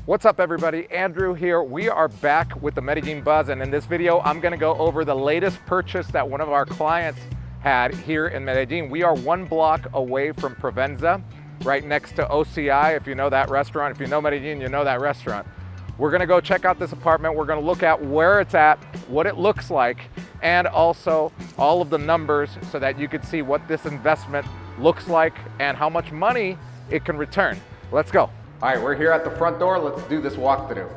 What's up everybody, Andrew here. We are back with the Medellin Buzz, and in this video I'm gonna go over the latest purchase that one of our clients had here in Medellin. We are one block away from Provenza, right next to OCI, if you know that restaurant. If you know Medellin, you know that restaurant. We're gonna go check out this apartment. We're gonna look at where it's at, what it looks like, and also all of the numbers so that you can see what this investment looks like and how much money it can return. Let's go. All right, we're here at the front door. Let's do this walkthrough.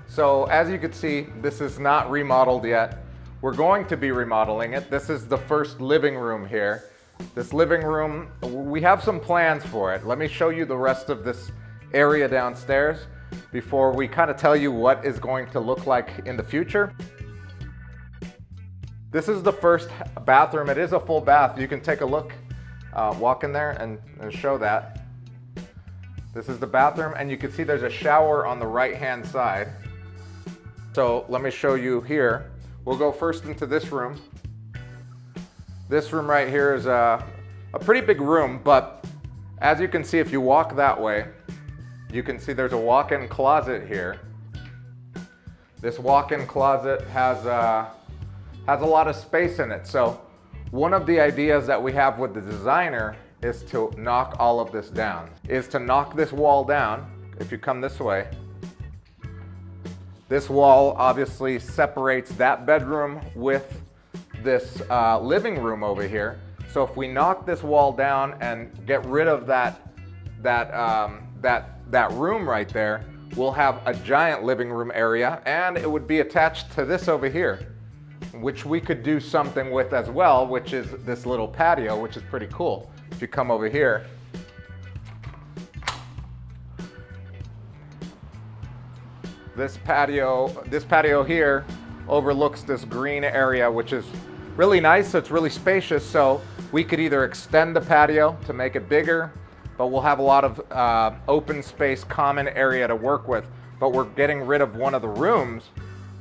So as you can see, this is not remodeled yet. We're going to be remodeling it. This is the first living room here. This living room, we have some plans for it. Let me show you the rest of this area downstairs before we kind of tell you what is going to look like in the future. This is the first bathroom. It is a full bath. You can take a look. Walk in there and show that. This is the bathroom, and you can see there's a shower on the right-hand side. So let me show you here. We'll go first into this room. This room right here is a pretty big room, but as you can see, if you walk that way, you can see there's a walk-in closet here. This walk-in closet has a lot of space in it. So one of the ideas that we have with the designer is to knock all of this down, is to knock this wall down. If you come this way, this wall obviously separates that bedroom with this living room over here. So if we knock this wall down and get rid of that room right there, we'll have a giant living room area, and it would be attached to this over here, which we could do something with as well, which is this little patio, which is pretty cool. If you come over here, this patio here overlooks this green area, which is really nice. It's really spacious, so we could either extend the patio to make it bigger, but we'll have a lot of open space, common area to work with. But we're getting rid of one of the rooms,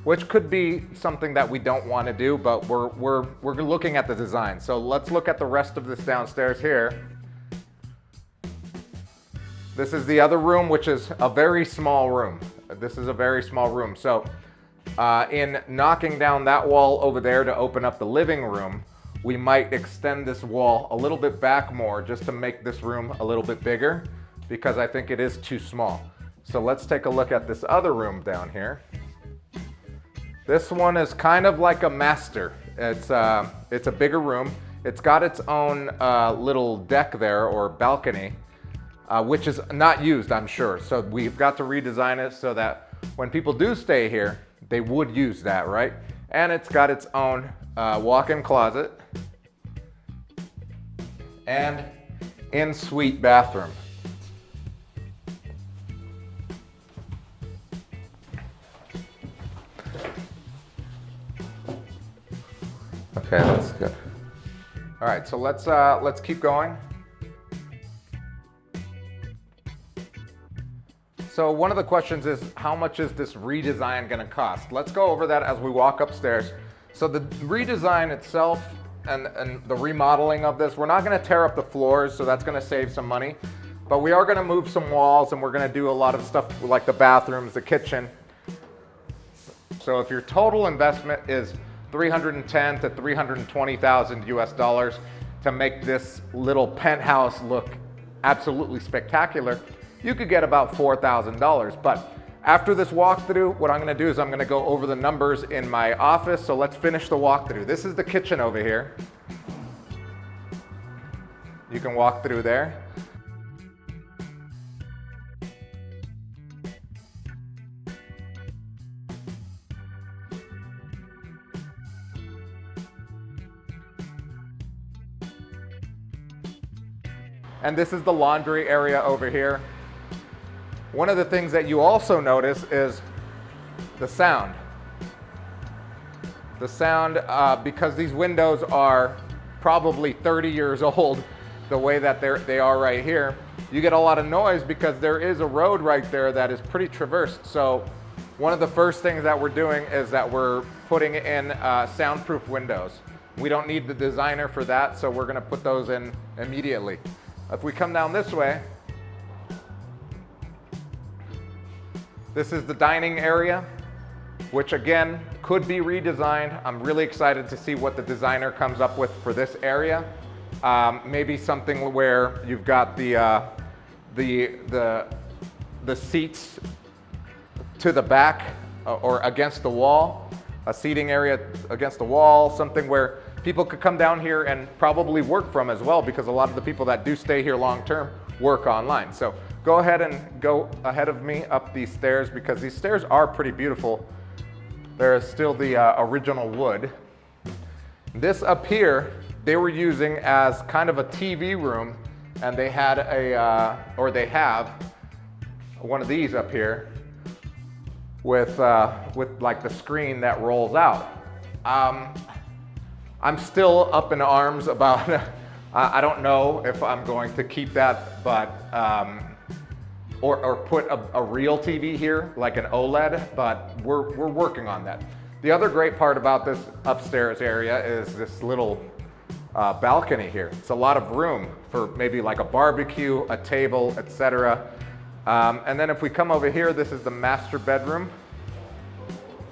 which could be something that we don't want to do, but we're looking at the design. So let's look at the rest of this downstairs here. This is the other room, which is a very small room. This is a very small room. So in knocking down that wall over there to open up the living room, we might extend this wall a little bit back more just to make this room a little bit bigger, because I think it is too small. So let's take a look at this other room down here. This one is kind of like a master. It's a bigger room. It's got its own little deck there, or balcony, which is not used, I'm sure. So we've got to redesign it so that when people do stay here, they would use that, right? And it's got its own walk-in closet and in-suite bathroom. Okay, that's good. All right, so let's keep going. So one of the questions is, how much is this redesign gonna cost? Let's go over that as we walk upstairs. So the redesign itself and the remodeling of this, we're not gonna tear up the floors, so that's gonna save some money, but we are gonna move some walls, and we're gonna do a lot of stuff like the bathrooms, the kitchen. So if your total investment is $310,000 to $320,000 US dollars to make this little penthouse look absolutely spectacular, you could get about $4,000. But after this walkthrough, what I'm gonna do is I'm gonna go over the numbers in my office. So let's finish the walkthrough. This is the kitchen over here. You can walk through there. And this is the laundry area over here. One of the things that you also notice is the sound. The sound, because these windows are probably 30 years old, the way that they are right here, you get a lot of noise because there is a road right there that is pretty traversed. So one of the first things that we're doing is that we're putting in soundproof windows. We don't need the designer for that, so we're gonna put those in immediately. If we come down this way, This is the dining area, which again could be redesigned. I'm really excited to see what the designer comes up with for this area. Maybe something where you've got the seats to the back or against the wall, a seating area against the wall, something where people could come down here and probably work from as well, because a lot of the people that do stay here long term work online. So go ahead and go ahead of me up these stairs, because these stairs are pretty beautiful. There is still the original wood. This up here, they were using as kind of a TV room, and they had they have one of these up here with like the screen that rolls out. I'm still up in arms about, I don't know if I'm going to keep that, but, or put a real TV here, like an OLED, but we're working on that. The other great part about this upstairs area is this little balcony here. It's a lot of room for maybe like a barbecue, a table, etc. And then if we come over here, this is the master bedroom.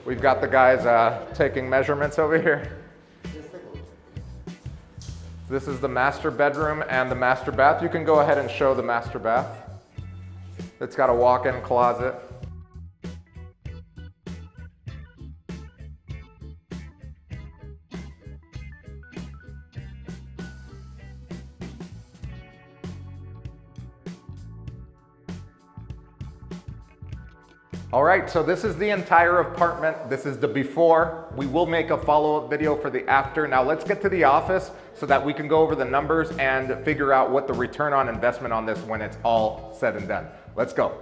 We've got the guys taking measurements over here. This is the master bedroom and the master bath. You can go ahead and show the master bath. It's got a walk-in closet. All right, so this is the entire apartment. This is the before. We will make a follow-up video for the after. Now let's get to the office so that we can go over the numbers and figure out what the return on investment on this when it's all said and done. Let's go.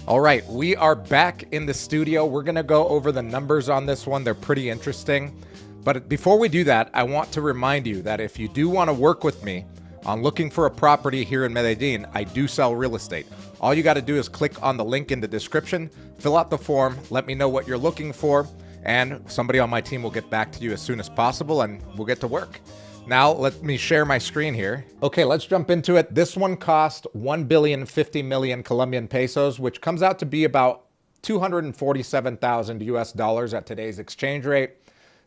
All right, we are back in the studio. We're gonna go over the numbers on this one. They're pretty interesting. But before we do that, I want to remind you that if you do wanna work with me on looking for a property here in Medellin, I do sell real estate. All you gotta do is click on the link in the description, fill out the form, let me know what you're looking for, and somebody on my team will get back to you as soon as possible and we'll get to work. Now, let me share my screen here. Okay, let's jump into it. This one cost 1,050,000,000 Colombian pesos, which comes out to be about 247,000 US dollars at today's exchange rate.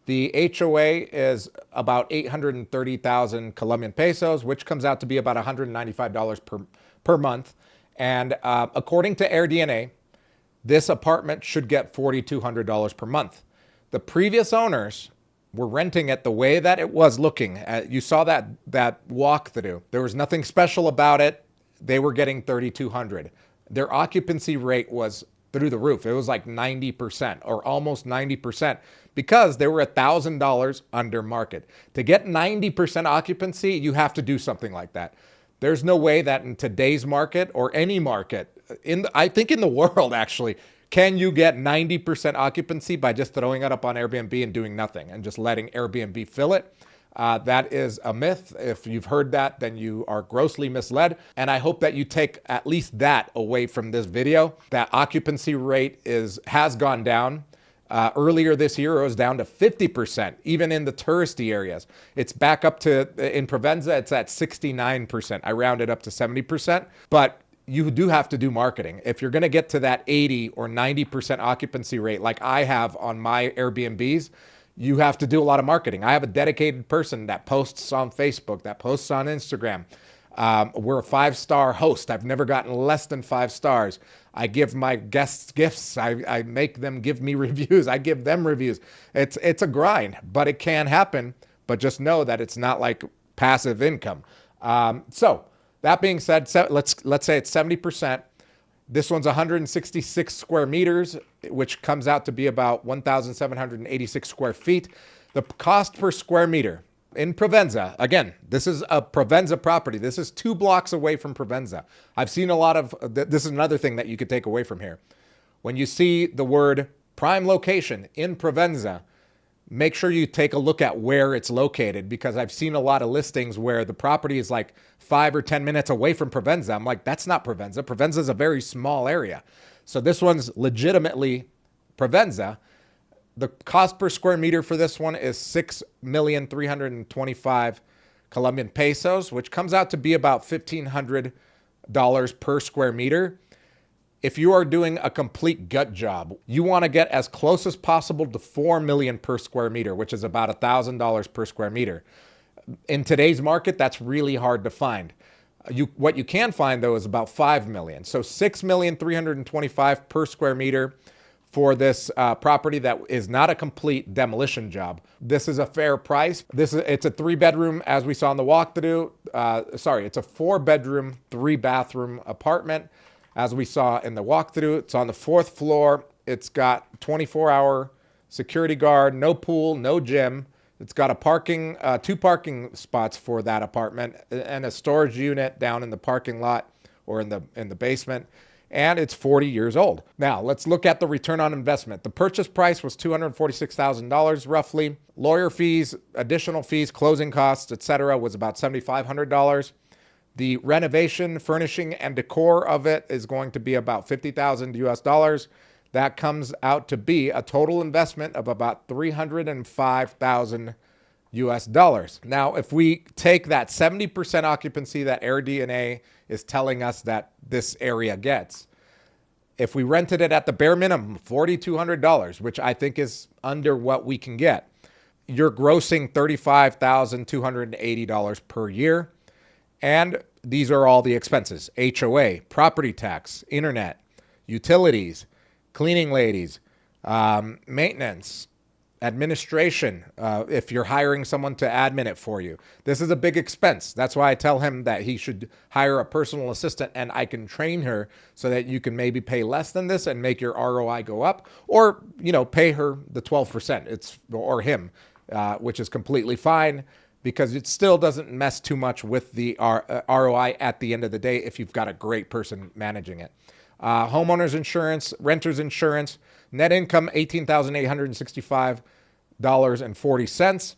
The HOA is about 830,000 Colombian pesos, which comes out to be about $195 per month. And according to AirDNA, this apartment should get $4,200 per month. The previous owners were renting it the way that it was looking. You saw that walkthrough. There was nothing special about it. They were getting $3,200. Their occupancy rate was through the roof. It was like 90% or almost 90%, because they were $1,000 under market. To get 90% occupancy, you have to do something like that. There's no way that in today's market or any market, I think in the world actually, can you get 90% occupancy by just throwing it up on Airbnb and doing nothing and just letting Airbnb fill it? That is a myth. If you've heard that, then you are grossly misled. And I hope that you take at least that away from this video. That occupancy rate has gone down. Earlier this year, it was down to 50%, even in the touristy areas. It's back up to, in Provenza, it's at 69%. I rounded up to 70%, but you do have to do marketing. If you're gonna get to that 80 or 90% occupancy rate, like I have on my Airbnbs, you have to do a lot of marketing. I have a dedicated person that posts on Facebook, that posts on Instagram. We're a 5-star host. I've never gotten less than 5 stars. I give my guests gifts. I make them give me reviews. I give them reviews. It's a grind, but it can happen. But just know that it's not like passive income. So that being said, let's say it's 70%. This one's 166 square meters, which comes out to be about 1,786 square feet. The cost per square meter in Provenza, again, this is a Provenza property. This is 2 blocks away from Provenza. I've seen a lot of, this is another thing that you could take away from here. When you see the word prime location in Provenza, make sure you take a look at where it's located, because I've seen a lot of listings where the property is like 5 or 10 minutes away from Provenza. I'm like, that's not Provenza. Provenza is a very small area. So this one's legitimately Provenza. The cost per square meter for this one is 6,325,000 Colombian pesos, which comes out to be about $1,500 per square meter. if you are doing a complete gut job, you want to get as close as possible to 4 million per square meter, which is about $1,000 per square meter. In today's market, that's really hard to find. What you can find though is about 5 million. So 6,325,000 per square meter for this property that is not a complete demolition job. This is a fair price. It's a 3-bedroom, as we saw in the walkthrough. It's a 4-bedroom, 3-bathroom apartment, as we saw in the walkthrough. It's on the 4th floor. It's got 24-hour security guard, no pool, no gym. It's got a 2 parking spots for that apartment and a storage unit down in the parking lot or in the basement. And it's 40 years old. Now, let's look at the return on investment. The purchase price was $246,000 roughly. Lawyer fees, additional fees, closing costs, etc., was about $7,500. The renovation, furnishing, and decor of it is going to be about $50,000 US. That comes out to be a total investment of about $305,000 US. Now, if we take that 70% occupancy that AirDNA is telling us that this area gets, if we rented it at the bare minimum, $4,200, which I think is under what we can get, you're grossing $35,280 per year. And these are all the expenses: HOA, property tax, internet, utilities, cleaning ladies, maintenance, administration, if you're hiring someone to admin it for you. This is a big expense. That's why I tell him that he should hire a personal assistant, and I can train her so that you can maybe pay less than this and make your ROI go up, or, pay her the 12%, or him, which is completely fine, because it still doesn't mess too much with the ROI at the end of the day if you've got a great person managing it. Homeowners insurance, renters insurance, net income $18,865.40.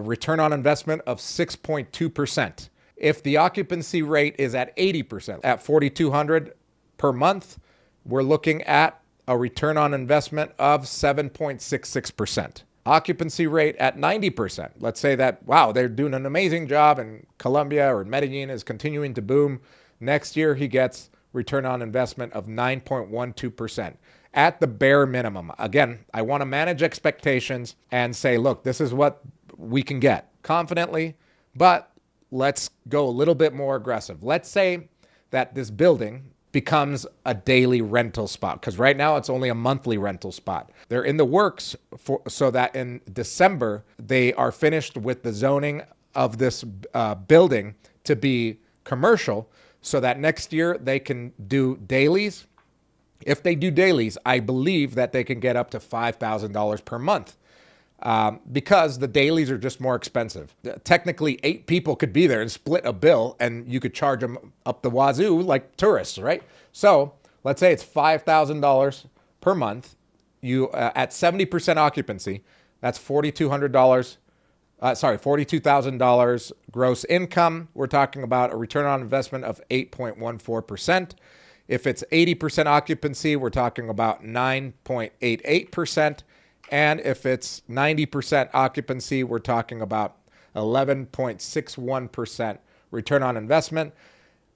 Return on investment of 6.2%. If the occupancy rate is at 80%, at $4,200 per month, we're looking at a return on investment of 7.66%. Occupancy rate at 90%. Let's say that, wow, they're doing an amazing job and Colombia or Medellin is continuing to boom. Next year, he gets return on investment of 9.12% at the bare minimum. Again, I want to manage expectations and say, look, this is what we can get confidently, but let's go a little bit more aggressive. Let's say that this building becomes a daily rental spot, because right now it's only a monthly rental spot. They're in the works so that in December, they are finished with the zoning of this building to be commercial, so that next year they can do dailies. If they do dailies, I believe that they can get up to $5,000 per month, because the dailies are just more expensive. Technically, 8 people could be there and split a bill, and you could charge them up the wazoo like tourists, right? So let's say it's $5,000 per month. You at 70% occupancy, that's $42,000 gross income. We're talking about a return on investment of 8.14%. If it's 80% occupancy, we're talking about 9.88%. And if it's 90% occupancy, we're talking about 11.61% return on investment.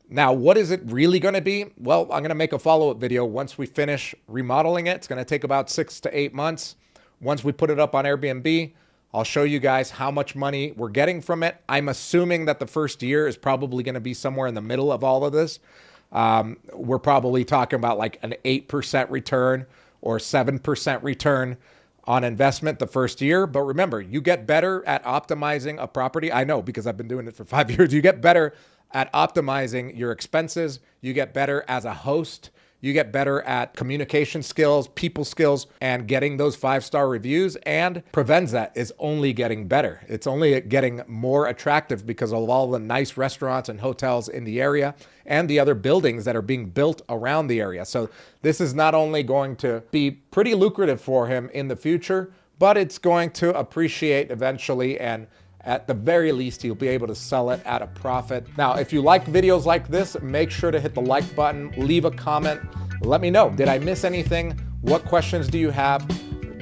Now, what is it really going to be? Well, I'm going to make a follow-up video once we finish remodeling it. It's going to take about 6 to 8 months. Once we put it up on Airbnb, I'll show you guys how much money we're getting from it. I'm assuming that the first year is probably going to be somewhere in the middle of all of this. We're probably talking about like an 8% return or 7% return on investment the first year. But remember, you get better at optimizing a property. I know, because I've been doing it for 5 years. You get better at optimizing your expenses. You get better as a host. You get better at communication skills, people skills, and getting those 5-star reviews. And Provenza is only getting better. It's only getting more attractive because of all the nice restaurants and hotels in the area and the other buildings that are being built around the area. So this is not only going to be pretty lucrative for him in the future, but it's going to appreciate eventually, and at the very least, he'll be able to sell it at a profit. Now, if you like videos like this, make sure to hit the like button, leave a comment, let me know. Did I miss anything? What questions do you have?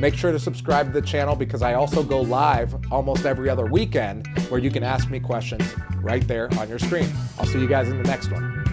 Make sure to subscribe to the channel, because I also go live almost every other weekend where you can ask me questions right there on your screen. I'll see you guys in the next one.